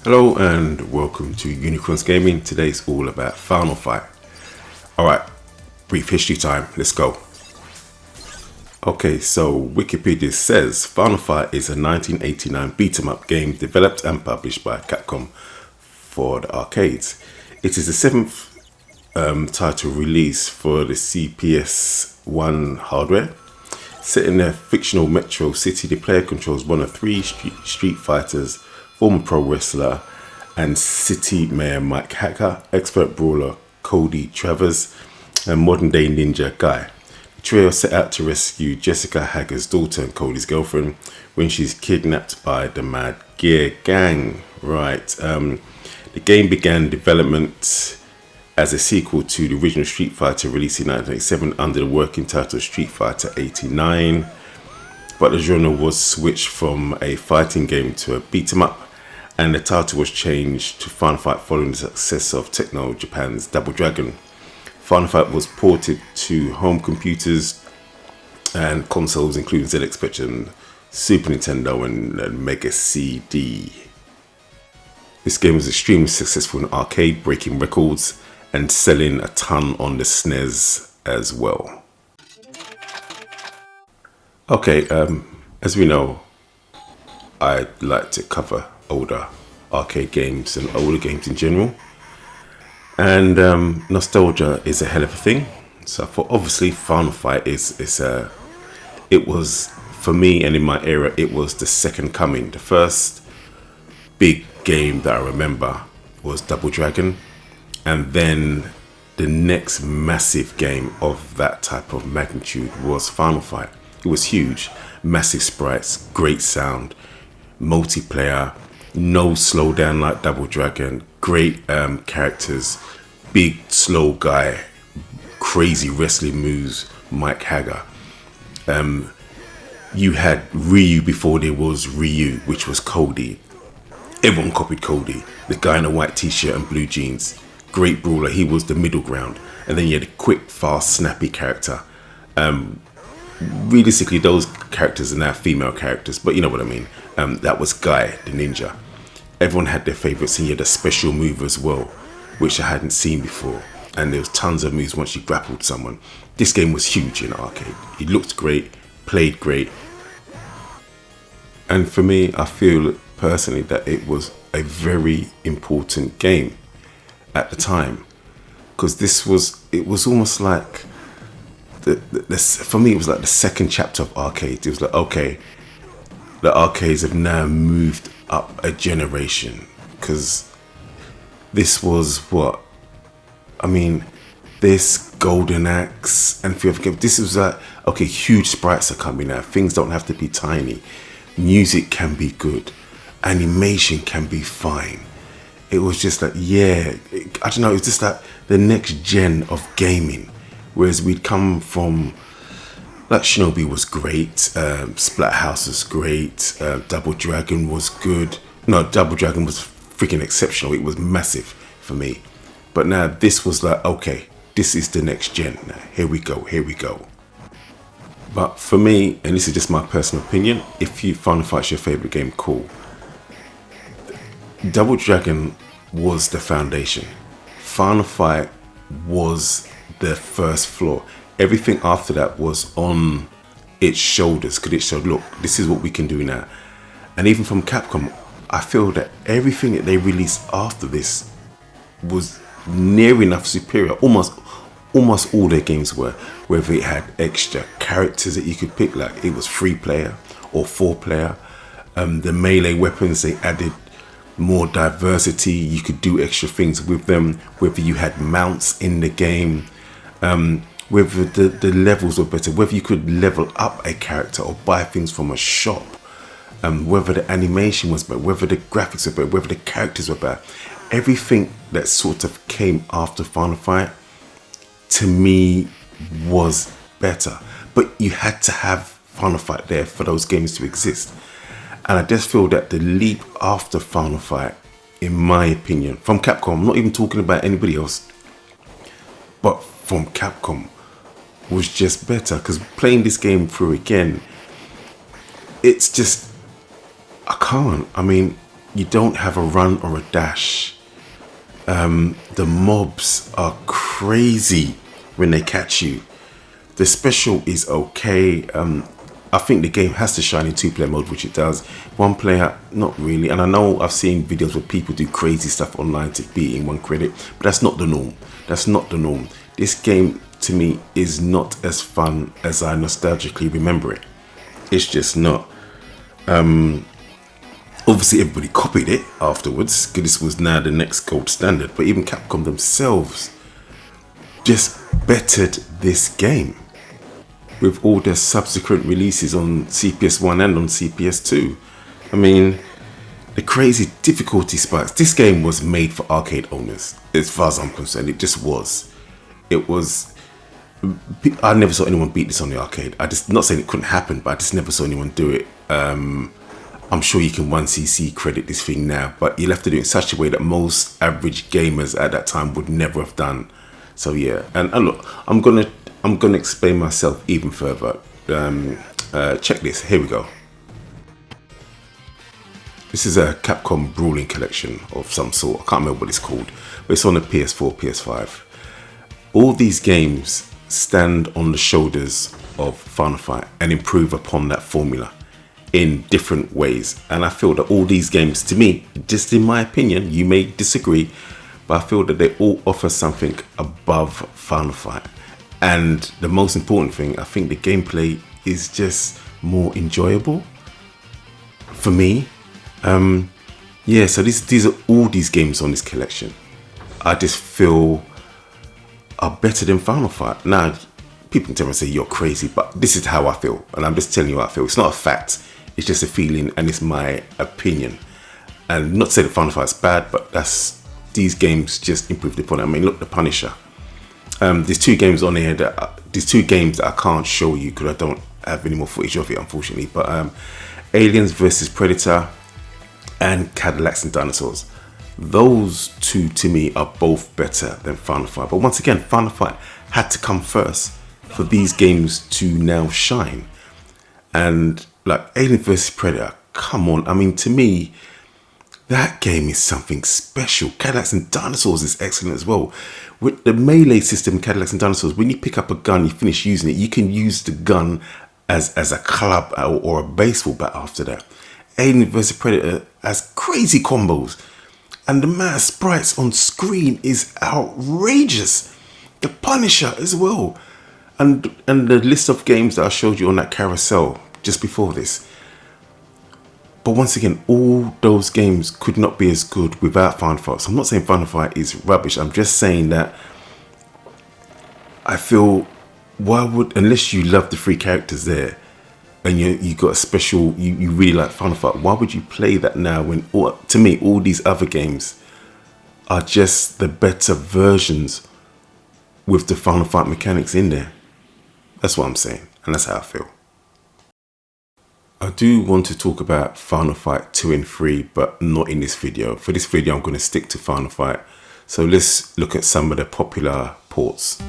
Hello and welcome to Unikronn's Gaming. Today's all about Final Fight. Alright, brief history time, let's go. Okay, so Wikipedia says Final Fight is a 1989 beat-em-up game developed and published by Capcom for the arcades. It is the seventh title release for the CPS-1 hardware. Set in a fictional metro city, the player controls one of three street fighters, former pro wrestler and city mayor Mike Hacker, expert brawler Cody Travers, and modern day ninja Guy. The trio set out to rescue Jessica Hacker's daughter and Cody's girlfriend when she's kidnapped by the Mad Gear Gang. Right. The game began development as a sequel to the original Street Fighter released in 1987 under the working title Street Fighter 89, but the genre was switched from a fighting game to a beat-em-up, and the title was changed to Final Fight following the success of Techno Japan's Double Dragon. Final Fight was ported to home computers and consoles including ZX Spectrum, Super Nintendo and Mega CD. This game was extremely successful in arcade, breaking records and selling a ton on the SNES as well. Okay, as we know, I like to cover older arcade games and older games in general. And nostalgia is a hell of a thing. So for obviously Final Fight it was, for me and in my era, it was the second coming. The first big game that I remember was Double Dragon. And then the next massive game of that type of magnitude was Final Fight. It was huge, massive sprites, great sound, multiplayer, no slowdown like Double Dragon, great characters, big slow guy, crazy wrestling moves, Mike Hager. You had Ryu before there was Ryu, which was Cody. Everyone copied Cody, the guy in a white t-shirt and blue jeans. Great brawler, he was the middle ground. And then you had a quick, fast, snappy character. Realistically, those characters are now female characters, but you know what I mean. That was Guy, the ninja. Everyone had their favorites, and you had a special move as well, which I hadn't seen before. And there was tons of moves once you grappled someone. This game was huge in arcade. It looked great, played great. And for me, I feel personally that it was a very important game at the time, because it was almost like for me it was like the second chapter of arcades. It was like, okay, the arcades have now moved up a generation, because this was what I mean, this Golden Axe and Fear of Game, this was like, okay, huge sprites are coming out, things don't have to be tiny, music can be good, animation can be fine. It was just like, I don't know, it was just like the next gen of gaming. Whereas we'd come from, like, Shinobi was great, Splathouse was great, Double Dragon was good. No, Double Dragon was freaking exceptional. It was massive for me. But now this was like, okay, this is the next gen. Now, here we go. But for me, and this is just my personal opinion, if you Final Fight's your favorite game, cool. Double Dragon was the foundation. Final Fight was the first floor. Everything after that was on its shoulders, because it showed, look, this is what we can do now. And even from Capcom, I feel that everything that they released after this was near enough superior. Almost all their games were, whether it had extra characters that you could pick, like it was 3-player or 4-player. The melee weapons, they added more diversity. You could do extra things with them, whether you had mounts in the game, whether the levels were better, whether you could level up a character or buy things from a shop, whether the animation was better, whether the graphics were better, whether the characters were better. Everything that sort of came after Final Fight, to me, was better. But you had to have Final Fight there for those games to exist. And I just feel that the leap after Final Fight, in my opinion, from Capcom, I'm not even talking about anybody else, but from Capcom, was just better. Because playing this game through again, it's just, I can't. I mean, you don't have a run or a dash. The mobs are crazy when they catch you. The special is okay. I think the game has to shine in 2-player mode, which it does. 1-player, not really. And I know I've seen videos where people do crazy stuff online to beat in 1 credit, but that's not the norm. That's not the norm. This game, to me, is not as fun as I nostalgically remember it. It's just not. Obviously, everybody copied it afterwards, because this was now the next gold standard. But even Capcom themselves just bettered this game with all their subsequent releases on CPS1 and on CPS2. I mean, the crazy difficulty spikes. This game was made for arcade owners, as far as I'm concerned. It just was. It was. I never saw anyone beat this on the arcade. Not saying it couldn't happen, but I just never saw anyone do it. I'm sure you can 1cc credit this thing now, but you'll have to do it in such a way that most average gamers at that time would never have done. So yeah, and look, I'm gonna explain myself even further. Check this. Here we go. This is a Capcom brawling collection of some sort. I can't remember what it's called, but it's on the PS4, PS5. All these games stand on the shoulders of Final Fight and improve upon that formula in different ways. And I feel that all these games, to me, just in my opinion, you may disagree, but I feel that they all offer something above Final Fight. And the most important thing, I think the gameplay is just more enjoyable for me. Yeah, so these are all these games on this collection. I just feel are better than Final Fight. Now, people can tell me and say you're crazy, but this is how I feel, and I'm just telling you how I feel. It's not a fact, it's just a feeling, and it's my opinion. And not to say that Final Fight's bad, but these games just improved upon it. I mean, look, The Punisher. There's 2 games on here there's 2 games that I can't show you because I don't have any more footage of it, unfortunately. But Aliens vs Predator and Cadillacs and Dinosaurs. Those 2 to me are both better than Final Fight. But once again, Final Fight had to come first for these games to now shine. And like Alien vs Predator, come on. I mean, to me, that game is something special. Cadillacs and Dinosaurs is excellent as well. With the melee system in Cadillacs and Dinosaurs, when you pick up a gun, you finish using it, you can use the gun as a club or a baseball bat after that. Alien vs Predator has crazy combos. And the amount of sprites on screen is outrageous. The Punisher as well. And the list of games that I showed you on that carousel just before this. But once again, all those games could not be as good without Final Fight. So I'm not saying Final Fight is rubbish. I'm just saying that I feel, why would, unless you love the 3 characters there and you got a special, you really like Final Fight, why would you play that now when, to me, all these other games are just the better versions with the Final Fight mechanics in there? That's what I'm saying, and that's how I feel. I do want to talk about Final Fight 2 and 3, but not in this video. For this video, I'm going to stick to Final Fight. So let's look at some of the popular ports.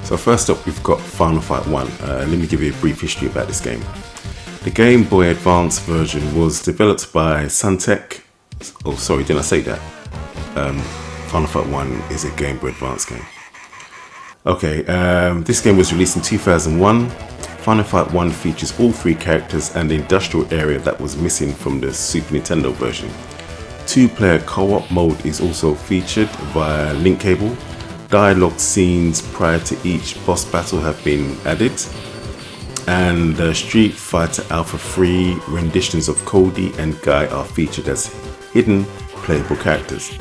So first up, we've got Final Fight 1. Let me give you a brief history about this game. The Game Boy Advance version was developed by Suntech. Oh, sorry, didn't I say that? Final Fight 1 is a Game Boy Advance game. Okay, this game was released in 2001. Final Fight 1 features all 3 characters and the industrial area that was missing from the Super Nintendo version. 2-player co-op mode is also featured via link cable. Dialogue scenes prior to each boss battle have been added. And Street Fighter Alpha 3 renditions of Cody and Guy are featured as hidden playable characters.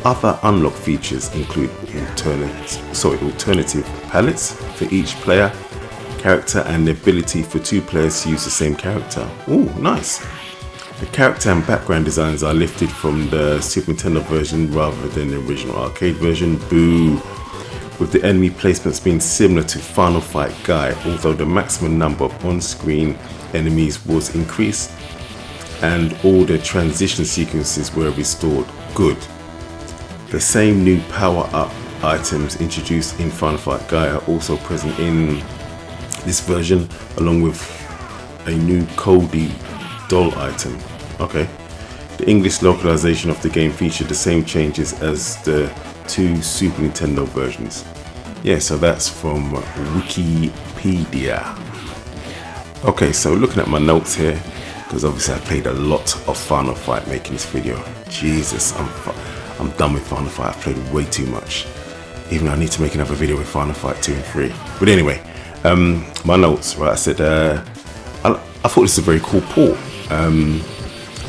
Other unlock features include alternative palettes for each player, character, and the ability for 2 players to use the same character. Oh, nice. The character and background designs are lifted from the Super Nintendo version rather than the original arcade version. Boo! With the enemy placements being similar to Final Fight Guy, although the maximum number of on-screen enemies was increased and all the transition sequences were restored. Good. The same new power-up items introduced in Final Fight Guy are also present in this version, along with a new Cody doll item. Okay. The English localization of the game featured the same changes as the 2 Super Nintendo versions. Yeah, so that's from Wikipedia. Okay, so looking at my notes here, because obviously I played a lot of Final Fight making this video. Jesus, I'm done with Final Fight. I've played way too much. Even though I need to make another video with Final Fight 2 and 3. But anyway, my notes, right? I said I thought this is a very cool port.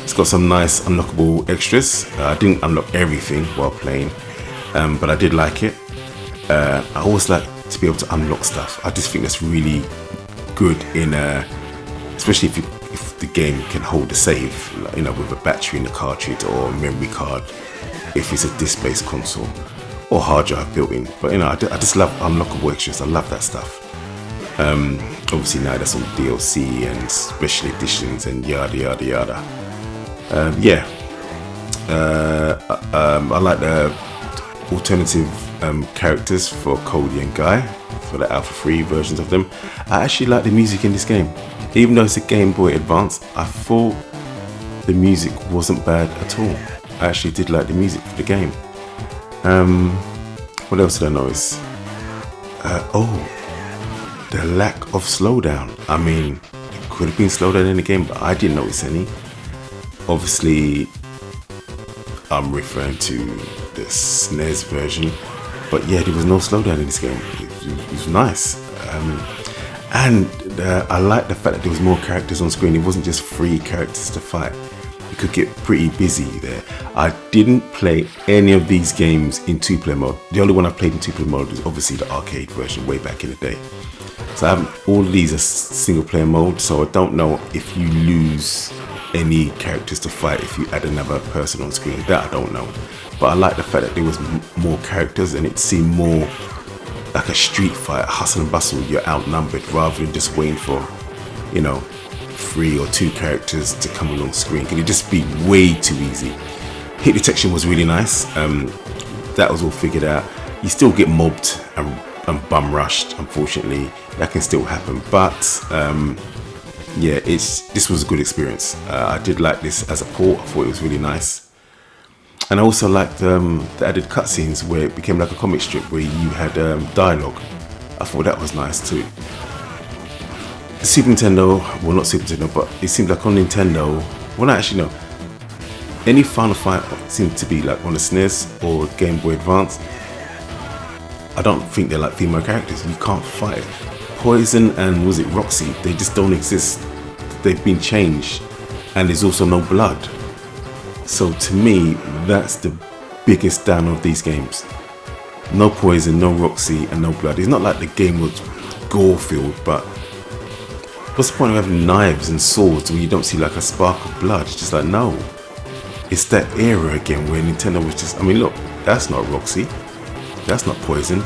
It's got some nice unlockable extras. I didn't unlock everything while playing, but I did like it. I always like to be able to unlock stuff. I just think that's really good in, especially if the game can hold a save, you know, with a battery in the cartridge or a memory card, if it's a disc-based console or hard drive built in. But you know, I just love unlockable extras. I love that stuff. Obviously now there's some DLC and special editions and yada yada yada. I like the alternative characters for Cody and Guy, for the Alpha 3 versions of them. I actually like the music in this game. Even though it's a Game Boy Advance, I thought the music wasn't bad at all. I actually did like the music for the game. What else did I notice? The lack of slowdown. I mean, it could have been slowdown in the game, but I didn't notice any. Obviously, I'm referring to the SNES version, but yeah, there was no slowdown in this game. It was nice. And I like the fact that there was more characters on screen. It wasn't just 3 characters to fight. You could get pretty busy there. I didn't play any of these games in 2-player mode. The only one I played in 2-player mode is obviously the arcade version way back in the day. So all of these are single-player mode, so I don't know if you lose any characters to fight if you add another person on screen. That I don't know. But I like the fact that there was more characters and it seemed more like a street fight, hustle and bustle. You're outnumbered rather than just waiting for, you know, 3 or 2 characters to come on screen. It could just be way too easy. Hit detection was really nice. That was all figured out. You still get mobbed and bum rushed, unfortunately. That can still happen, but yeah, this was a good experience. I did like this as a port. I thought it was really nice, and I also liked the added cutscenes where it became like a comic strip where you had dialogue. I thought that was nice too. The Super Nintendo, well, not Super Nintendo, but it seemed like on Nintendo. Well, actually no. Any Final Fight seemed to be like on the SNES or Game Boy Advance. I don't think they're like female characters. You can't fight. Poison and was it Roxy? They just don't exist. They've been changed, and there's also no blood. So to me, that's the biggest down of these games. No Poison, no Roxy, and no blood. It's not like the game was gore-filled, but what's the point of having knives and swords when you don't see like a spark of blood? It's just like, no. It's that era again where Nintendo was just, I mean, look, that's not Roxy. That's not Poison.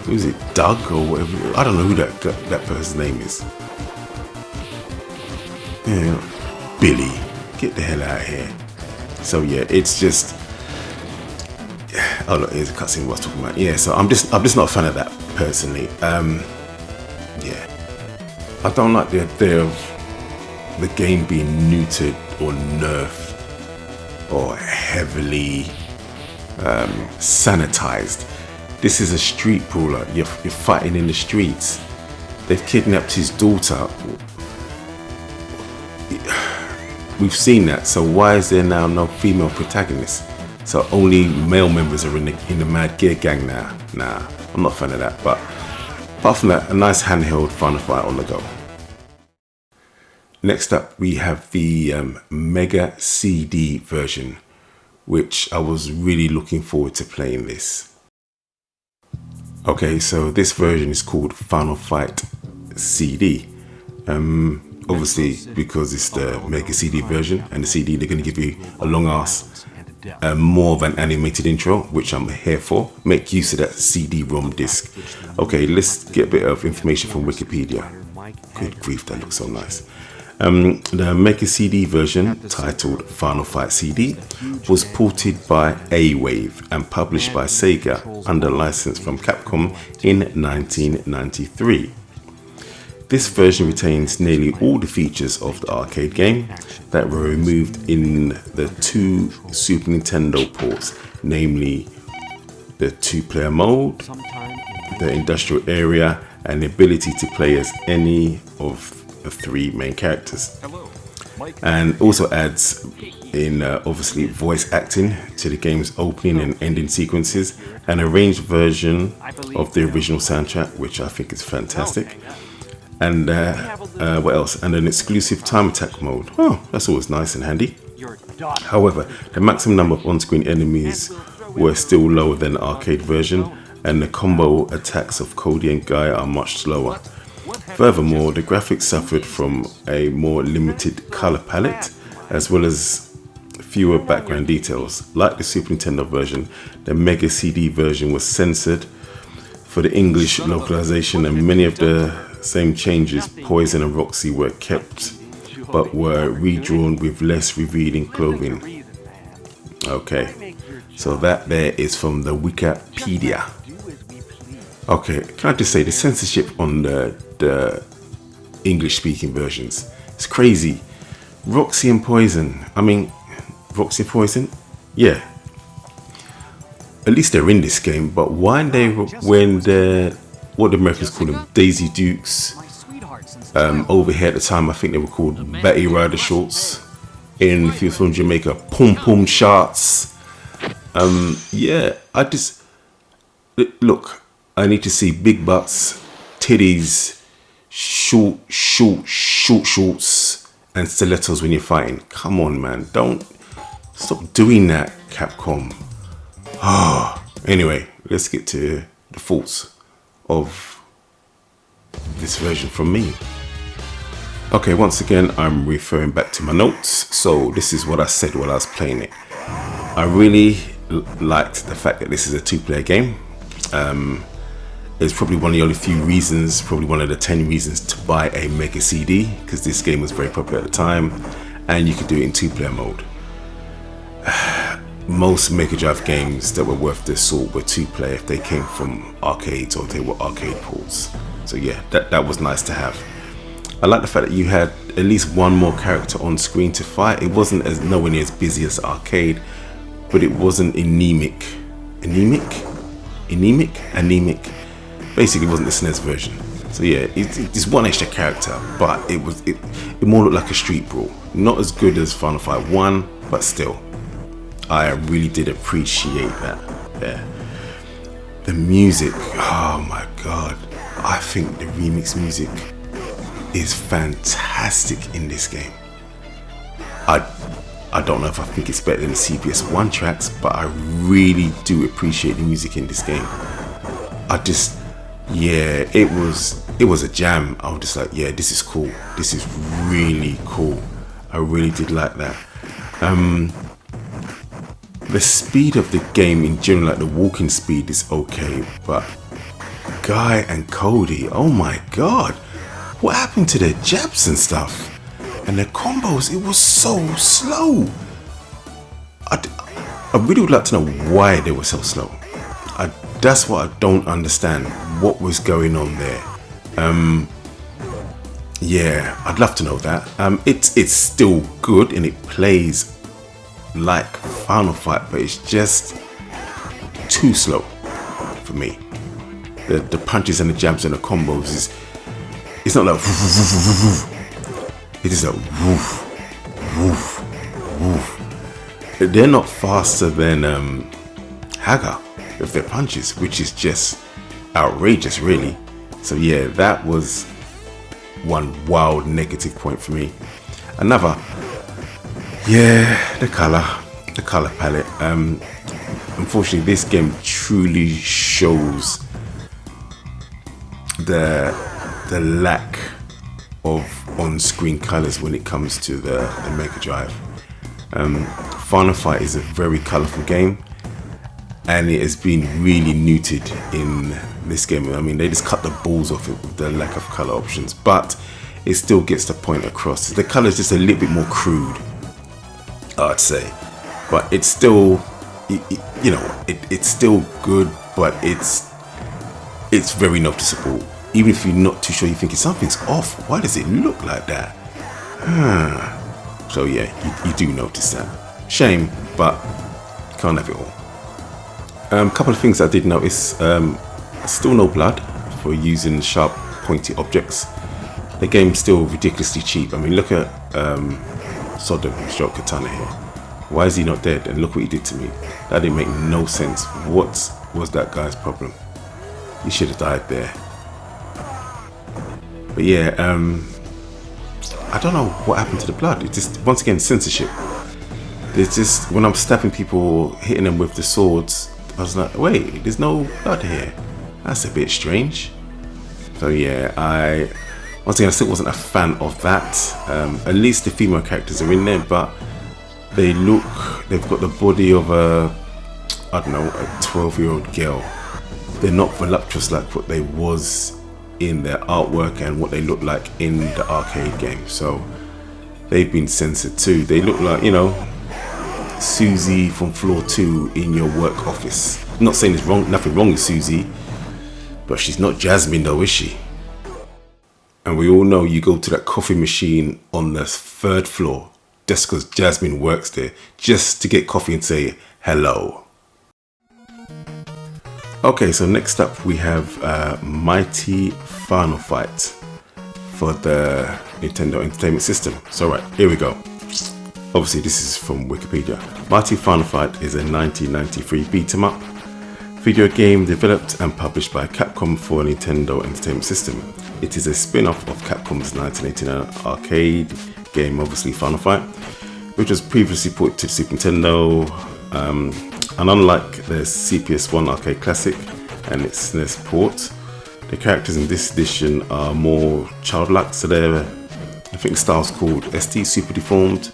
Who is it? Doug or whatever? I don't know who that person's name is. Yeah, Billy. Get the hell out of here. So yeah, it's just. Oh look, here's a cutscene. What I was talking about. Yeah, so I'm just not a fan of that personally. Yeah, I don't like the idea of the game being neutered or nerfed or heavily sanitized. This is a street brawler. You're fighting in the streets. They've kidnapped his daughter. We've seen that. So why is there now no female protagonist? So only male members are in the Mad Gear Gang now. Nah, I'm not a fan of that. But apart from that, a nice handheld Final Fight on the go. Next up, we have the Mega CD version, which I was really looking forward to playing this. Okay, so this version is called Final Fight CD. Obviously, because it's the Mega CD version, and the CD, they're going to give you a long ass, more of an animated intro, which I'm here for. Make use of that CD-ROM disc. Okay, let's get a bit of information from Wikipedia. Good grief, that looks so nice. The Mega CD version, titled Final Fight CD, was ported by A-Wave and published by Sega under license from Capcom in 1993. This version retains nearly all the features of the arcade game that were removed in the 2 Super Nintendo ports, namely the 2-player mode, the industrial area, and the ability to play as any of the 3 main characters. And also adds in obviously voice acting to the game's opening and ending sequences, an arranged version of the original soundtrack, which I think is fantastic. And what else? And an exclusive time attack mode. Oh, that's always nice and handy. However, the maximum number of on-screen enemies were still lower than the arcade version, and the combo attacks of Cody and Guy are much slower. Furthermore, the graphics suffered from a more limited color palette, as well as fewer background details. Like the Super Nintendo version, the Mega CD version was censored for the English localization, and many of the same changes, Poison and Roxy, were kept but were redrawn with less revealing clothing. Okay, so that there is from the Wikipedia. Okay, can I just say the censorship on the English speaking versions, it's crazy. Roxy and Poison, I mean, Roxy and Poison, yeah, at least they're in this game, but why they, when they're, what the Americans call them, Daisy Dukes, over here at the time I think they were called Betty Rider Shorts, in if you're from Jamaica, Pum Pum Shots. Yeah, I just, look, I need to see big butts, titties, shorts, and stilettos when you're fighting. Come on, man, don't, stop doing that, Capcom. Anyway, let's get to the faults of this version from me. Okay, once again, I'm referring back to my notes. So this is what I said while I was playing it. I really liked the fact that this is a 2-player game. It's probably one of the only few reasons, probably one of the 10 reasons to buy a Mega CD, because this game was very popular at the time, and you could do it in 2-player mode. Most Mega Drive games that were worth their salt were 2-player if they came from arcades or they were arcade ports. So yeah, that was nice to have. I like the fact that you had at least one more character on screen to fight. It wasn't as nowhere near as busy as arcade, but it wasn't anemic. Basically, it wasn't the SNES version. So yeah, it's one extra character, but it more looked like a street brawl. Not as good as Final Fight 1, but still, I really did appreciate that. Yeah. The music, oh my god, I think the remix music is fantastic in this game. I don't know if I think it's better than the CPS1 tracks, but I really do appreciate the music in this game. Yeah, it was a jam. I was just like, yeah, this is cool. This is really cool. I really did like that. The speed of the game in general, like the walking speed, is okay, but Guy and Cody, oh my god, what happened to their jabs and stuff? And their combos, it was so slow. I really would like to know why they were so slow. That's what I don't understand. What was going on there? Yeah, I'd love to know that. It's still good and it plays like Final Fight, but it's just too slow for me. The punches and the jabs and the combos it's not like it is like woof, woof, woof. They're not faster than Haga with their punches, which is just outrageous, really. So yeah, that was one wild negative point for me. Another, yeah, the color palette. Unfortunately, this game truly shows the lack of on-screen colors when it comes to the Mega Drive. Final Fight is a very colorful game, and it has been really neutered in this game. I mean, they just cut the balls off it with the lack of color options, but it still gets the point across. The color is just a little bit more crude, I'd say, but it's still, it's still good, but it's very noticeable. even if you're not too sure, you're thinking something's off. Why does it look like that? So yeah, you do notice that. Shame, but you can't have it all. Couple of things I did notice. Still no blood for using sharp, pointy objects. The game's still ridiculously cheap. I mean, look at Sodom stroke Katana here. Why is he not dead? And look what he did to me. That didn't make no sense. What was that guy's problem? He should have died there. But yeah, I don't know what happened to the blood. It just, once again, censorship. There's just, when I'm stabbing people, hitting them with the swords, I was like, wait, there's no blood here. That's a bit strange. So yeah, once again, I still wasn't a fan of that. At least the female characters are in there, but they've got the body of a 12-year-old girl. They're not voluptuous like what they was in their artwork and what they look like in the arcade game. So they've been censored too. They look like, you know, Susie from floor 2 in your work office. I'm not saying there's nothing wrong with Susie, but she's not Jasmine though, is she? And we all know you go to that coffee machine on the 3rd floor just because Jasmine works there, just to get coffee and say hello. Okay, so next up we have Mighty Final Fight for the Nintendo Entertainment System. So right, here we go. Obviously this is from Wikipedia. Mighty Final Fight is a 1993 beat-em-up video game developed and published by Capcom for Nintendo Entertainment System. It is a spin-off of Capcom's 1989 arcade game, obviously Final Fight, which was previously ported to the Super Nintendo. And unlike the CPS1 arcade classic and its SNES port, the characters in this edition are more childlike, so they're, I think the style's called ST, Super Deformed,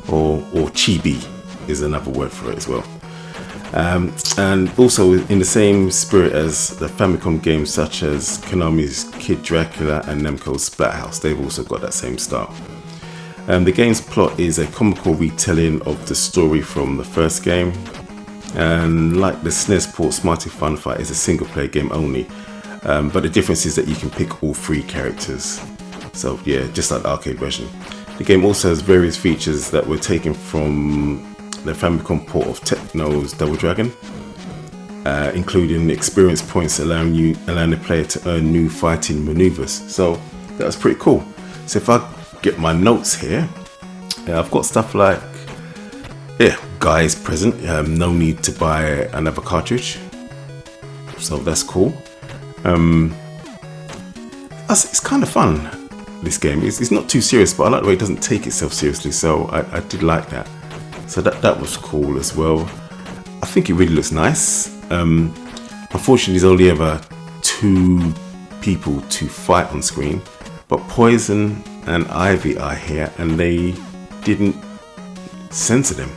or Chibi is another word for it as well. And also in the same spirit as the Famicom games such as Konami's Kid Dracula and Namco's Splathouse, they've also got that same style. The game's plot is a comical retelling of the story from the first game. And like the SNES port, Mighty Final Fight is a single player game only, but the difference is that you can pick all 3 characters. So yeah, just like the arcade version. The game also has various features that were taken from the Famicom port of Techno's Double Dragon, including experience points allowing the player to earn new fighting maneuvers. So that was pretty cool. So if I get my notes here, I've got stuff like, yeah, guys present, no need to buy another cartridge, so that's cool. It's kind of fun, this game. It's not too serious, but I like the way it doesn't take itself seriously, so I did like that. So that was cool as well. I think it really looks nice. Unfortunately, there's only ever 2 people to fight on screen, but Poison and Ivy are here and they didn't censor them.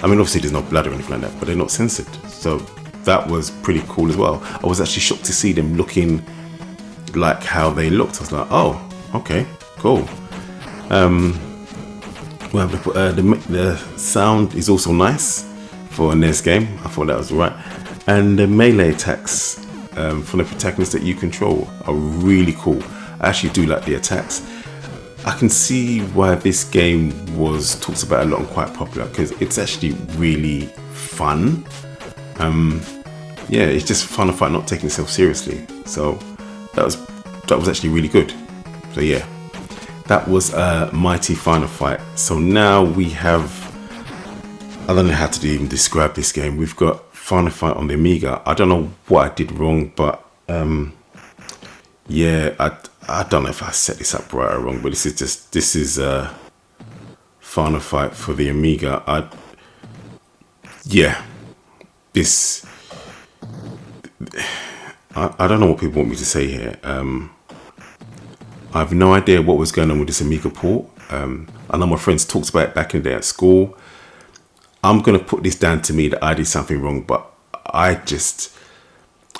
I mean, obviously there's no blood or anything like that, but they're not censored. So that was pretty cool as well. I was actually shocked to see them looking like how they looked. I was like, oh, okay, cool. Well, the sound is also nice for a NES game. I thought that was right. And the melee attacks from the protagonists that you control are really cool. I actually do like the attacks. I can see why this game was talked about a lot and quite popular, because it's actually really fun. Yeah, it's just fun to fight, not taking itself seriously. So that was actually really good. So yeah, that was a Mighty Final Fight. So now we have, I don't know how to even describe this game. We've got Final Fight on the Amiga. I don't know what I did wrong, but yeah, I don't know if I set this up right or wrong, but this is a Final Fight for the Amiga. I don't know what people want me to say here. I have no idea what was going on with this Amiga port. I know my friends talked about it back in the day at school. I'm going to put this down to me that I did something wrong, but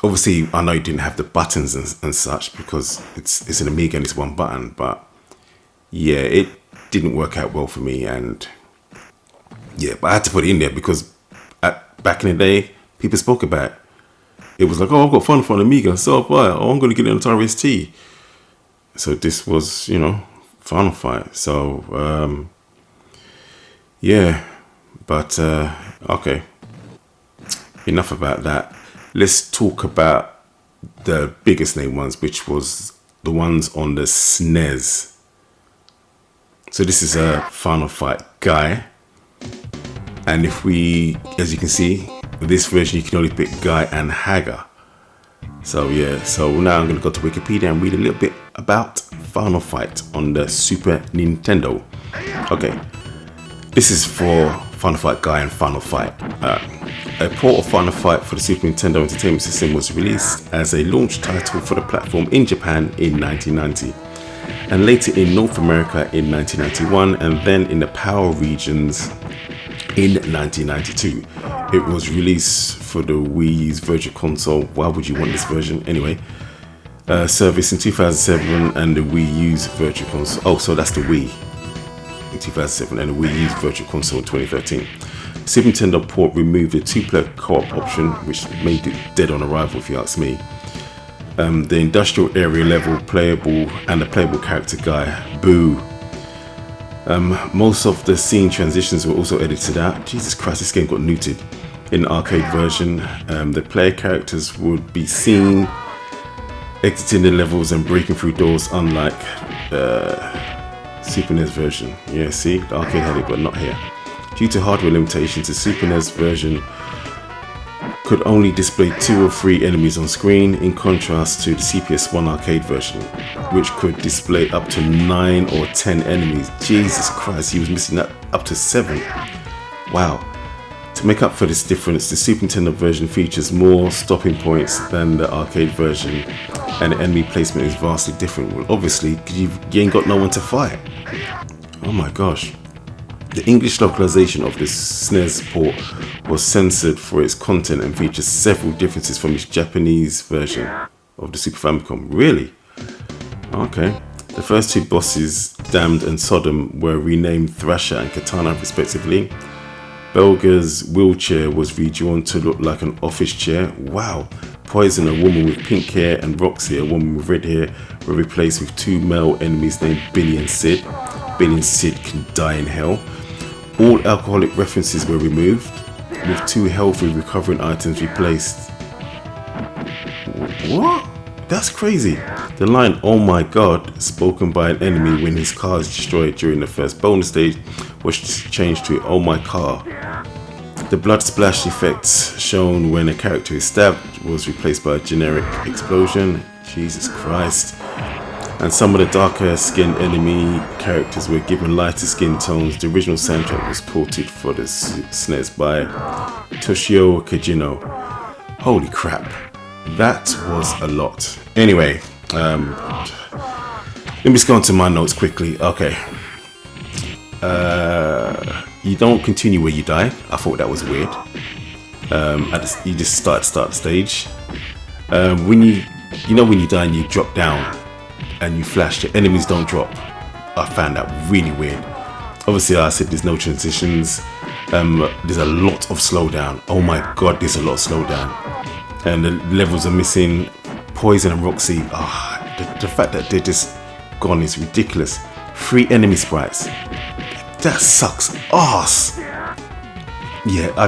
obviously I know you didn't have the buttons and such, because it's an Amiga and it's one button, but yeah, it didn't work out well for me. And yeah, but I had to put it in there because back in the day, people spoke about it. it was like, oh, I've got Final Fight on Amiga, so have I. Oh, I'm going to get it on Atari ST. So this was, you know, Final Fight. So, yeah. But, okay. Enough about that. Let's talk about the biggest name ones, which was the ones on the SNES. So this is a Final Fight Guy. And if we, as you can see, with this version, you can only pick Guy and Haga. So yeah, so now I'm going to go to Wikipedia and read a little bit about Final Fight on the Super Nintendo. Okay, this is for Final Fight Guy and Final Fight. A port of Final Fight for the Super Nintendo Entertainment System was released as a launch title for the platform in Japan in 1990, and later in North America in 1991, and then in the PAL regions in 1992. It was released for the Wii's Virtual Console. Why would you want this version anyway? Service in 2007 and the Wii U's Virtual Console. Oh, so that's the Wii in 2007 and the Wii U's Virtual Console in 2013. Super Nintendo port removed the two-player co-op option, which made it dead on arrival if you ask me. The industrial area level playable and the playable character Guy. Boo. Most of the scene transitions were also edited out. Jesus Christ, this game got neutered. In the arcade version, the player characters would be seen exiting the levels and breaking through doors, unlike Super NES version. Yeah, see, the arcade had it, but not here. Due to hardware limitations, the Super NES version could only display 2 or 3 enemies on screen, in contrast to the CPS1 arcade version, which could display up to 9 or 10 enemies. Jesus Christ, he was missing that up to 7. Wow. To make up for this difference, the Super Nintendo version features more stopping points than the arcade version, and the enemy placement is vastly different. Well, obviously, because you ain't got no one to fight. Oh my gosh. The English localization of this SNES port was censored for its content and features several differences from its Japanese version of the Super Famicom. Really? Okay. The first 2 bosses, Damned and Sodom, were renamed Thrasher and Katana respectively. Belga's wheelchair was redrawn to look like an office chair. Wow. Poison, a woman with pink hair, and Roxy, a woman with red hair, were replaced with 2 male enemies named Billy and Sid. Billy and Sid can die in hell. All alcoholic references were removed, with 2 healthy recovering items replaced. What? That's crazy. The line, "Oh my god," spoken by an enemy when his car is destroyed during the first bonus stage, was changed to "Oh my car." The blood splash effects shown when a character is stabbed was replaced by a generic explosion. Jesus Christ. And some of the darker skinned enemy characters were given lighter skin tones. The original soundtrack was ported for the SNES by Toshio Kajino. Holy crap. That was a lot. Anyway, let me just go on to my notes quickly. Okay. You don't continue where you die. I thought that was weird. You just start the stage. When you die and you drop down and you flash, the enemies don't drop. I found that really weird. Obviously, I said there's no transitions. There's a lot of slowdown. Oh my god, there's a lot of slowdown. And the levels are missing. Poison and Roxy. The fact that they're just gone is ridiculous. 3 enemy sprites. That sucks ass. Yeah, I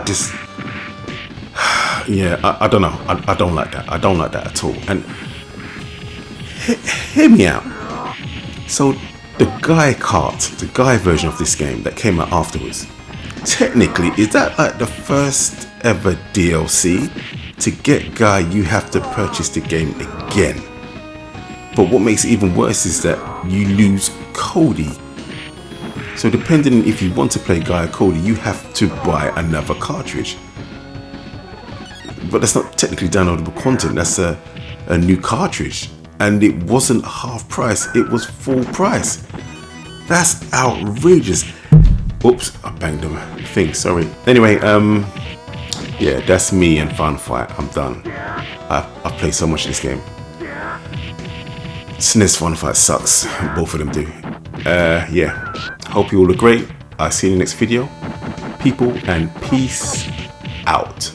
don't know. I don't like that. I don't like that at all. And hear me out. So the the Guy version of this game that came out afterwards, technically, is that like the first ever DLC? To get Guy, you have to purchase the game again. But what makes it even worse is that you lose Cody. So depending if you want to play Guy or Cody, you have to buy another cartridge. But that's not technically downloadable content, that's a new cartridge. And it wasn't half price, it was full price. That's outrageous. Oops, I banged the thing, sorry. Anyway, yeah, that's me and Final Fight. I'm done. I've played so much of this game. SNES Final Fight sucks. Both of them do. Yeah. Hope you all are great. I'll see you in the next video. People, and peace out.